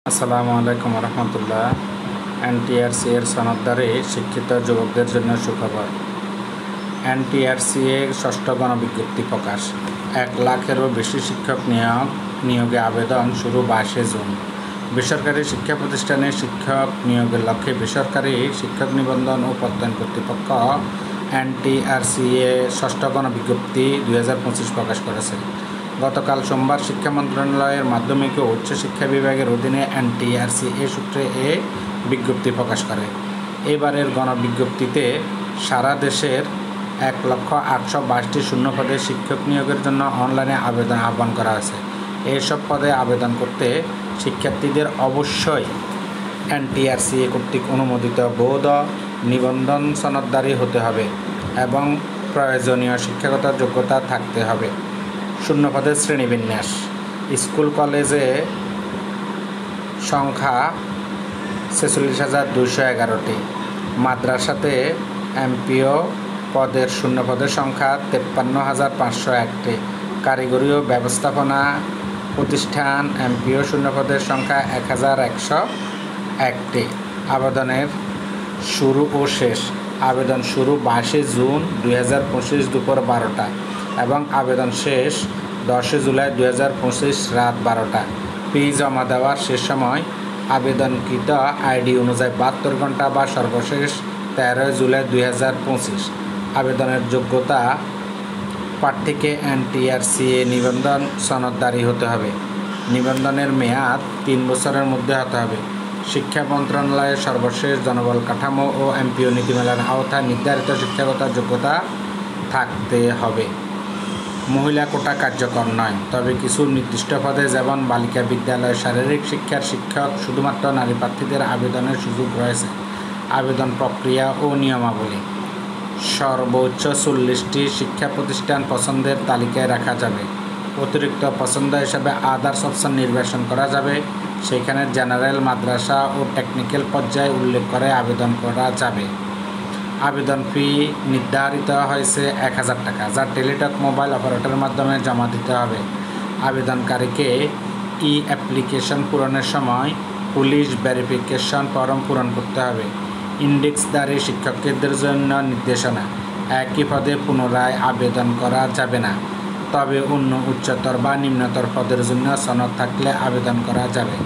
আসসালামু আলাইকুম রহমতুল্লাহ। এনটিআরসি এর সনদদারে শিক্ষিত যুবকদের জন্য সুখবর। এনটিআরসি এর ষষ্ঠ গণবিজ্ঞপ্তি প্রকাশ। 1 লাখেরও বেশি শিক্ষক নিয়োগে আবেদন শুরু 22 জুন। বেসরকারি শিক্ষা প্রতিষ্ঠানে শিক্ষক নিয়োগের লক্ষ্যে বেসরকারি শিক্ষক নিবন্ধন ও প্রত্যয়ন কর্তৃপক্ষ এনটিআরসি এ ষষ্ঠ গণবিজ্ঞপ্তি 2025 প্রকাশ করেছে। গতকাল সোমবার শিক্ষা মন্ত্রণালয়ের মাধ্যমিক ও উচ্চশিক্ষা বিভাগের অধীনে এনটিআরসি এ সূত্রে এ বিজ্ঞপ্তি প্রকাশ করে। এবারের গণবিজ্ঞপ্তিতে সারা দেশের 1,822টি শূন্য পদে শিক্ষক নিয়োগের জন্য অনলাইনে আবেদন আহ্বান করা হয়েছে। এইসব পদে আবেদন করতে শিক্ষার্থীদের অবশ্যই এনটিআরসি এ কর্তৃক অনুমোদিত বৈধ নিবন্ধন সনদধারী হতে হবে এবং প্রয়োজনীয় শিক্ষাগত যোগ্যতা থাকতে হবে। শূন্য পদের শ্রেণীবিন্যাস: স্কুল কলেজে সংখ্যা 46,211টি, মাদ্রাসাতে এমপিও পদের শূন্য পদের সংখ্যা 53,501টি, কারিগরি ও ব্যবস্থাপনা প্রতিষ্ঠান এমপিও শূন্য পদের সংখ্যা 1,101টি। আবেদনের শুরু ও শেষ: আবেদন শুরু 22 জুন 2025 দুপুর 12টা এবং আবেদন শেষ 10 জুলাই 2025 রাত 12টা। ফি জমা দেওয়ার শেষ সময় আবেদনকৃত আইডি অনুযায়ী 72 ঘন্টা বা সর্বশেষ 13 জুলাই 2025। আবেদনের যোগ্যতা: প্রার্থীকে এনটিআরসি এ নিবন্ধন সনদধারী হতে হবে। নিবন্ধনের মেয়াদ 3 বছরের মধ্যে হতে হবে। শিক্ষা মন্ত্রণালয়ের সর্বশেষ জনবল কাঠামো ও এমপিও নীতিমালার আওতায় নির্ধারিত শিক্ষাগত যোগ্যতা থাকতে হবে। মহিলা কোটা কার্যকর নয়, তবে কিছু নির্দিষ্ট পদে যেমন বালিকা বিদ্যালয়, শারীরিক শিক্ষার শিক্ষক শুধুমাত্র নারী প্রার্থীদের আবেদনের সুযোগ রয়েছে। আবেদন প্রক্রিয়া ও নিয়মাবলী: সর্বোচ্চ 40টি শিক্ষা প্রতিষ্ঠান পছন্দের তালিকায় রাখা যাবে। অতিরিক্ত পছন্দ হিসাবে আদার্স অপশন নির্বাচন করা যাবে। সেখানে জেনারেল, মাদ্রাসা ও টেকনিক্যাল পর্যায়ে উল্লেখ করে আবেদন করা যাবে। আবেদন ফি নির্ধারিত হয়েছে 1,000 টাকা, যা টেলিটক মোবাইল অপারেটরের মাধ্যমে জমা দিতে হবে। আবেদনকারীকে অ্যাপ্লিকেশন পূরণের সময় পুলিশ ভেরিফিকেশন ফর্ম পূরণ করতে হবে। ইন্ডেক্সধারী শিক্ষকদের জন্য নির্দেশনা: একই পদে পুনরায় আবেদন করা যাবে না, তবে অন্য উচ্চতর বা নিম্নতর পদের জন্য সনদ থাকলে আবেদন করা যাবে।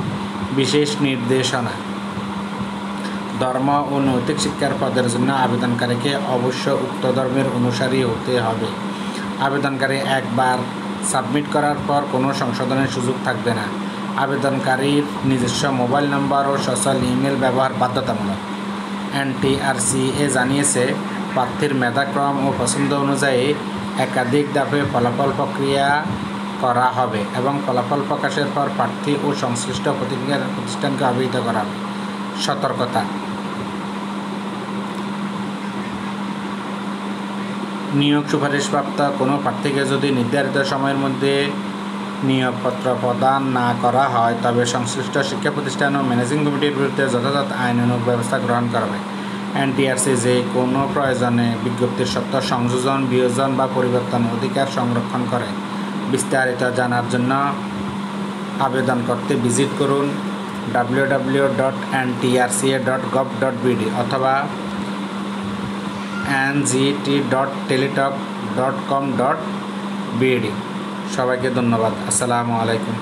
বিশেষ নির্দেশনা: ধর্ম ও নৈতিক শিক্ষার পদের জন্য আবেদনকারীকে অবশ্য উক্ত ধর্মের অনুসারী হতে হবে। আবেদনকারী একবার সাবমিট করার পর কোনো সংশোধনের সুযোগ থাকবে না। আবেদনকারীর নিজস্ব মোবাইল নম্বর ও সোশ্যাল ইমেল ব্যবহার বাধ্যতামূলক। এনটিআরসি এ জানিয়েছে, প্রার্থীর মেধাক্রম ও পছন্দ অনুযায়ী একাধিক ধাপে ফলাফল প্রক্রিয়া করা হবে এবং ফলাফল প্রকাশের পর প্রার্থী ও সংশ্লিষ্ট প্রতিষ্ঠানকে অবহিত করা হবে। সতর্কতা: নিয়োগ সুপারিশপ্রাপ্ত কোনো প্রার্থীকে যদি নির্ধারিত সময়ের মধ্যে নিয়োগপত্র প্রদান না করা হয়, তবে সংশ্লিষ্ট শিক্ষা প্রতিষ্ঠান ও ম্যানেজিং কমিটির বিরুদ্ধে যথাযথ আইনানুগ ব্যবস্থা গ্রহণ করবে। এনটিআরসি যে কোনো প্রয়োজনে বিজ্ঞপ্তির সত্য সংযোজন, বিয়োজন বা পরিবর্তন অধিকার সংরক্ষণ করে। বিস্তারিত জানার জন্য আবেদন করতে ভিজিট করুন www.ntrca.gov.bd অথবা ngt.teletalk.com.bd। সবাইকে ধন্যবাদ। আসসালামু আলাইকুম।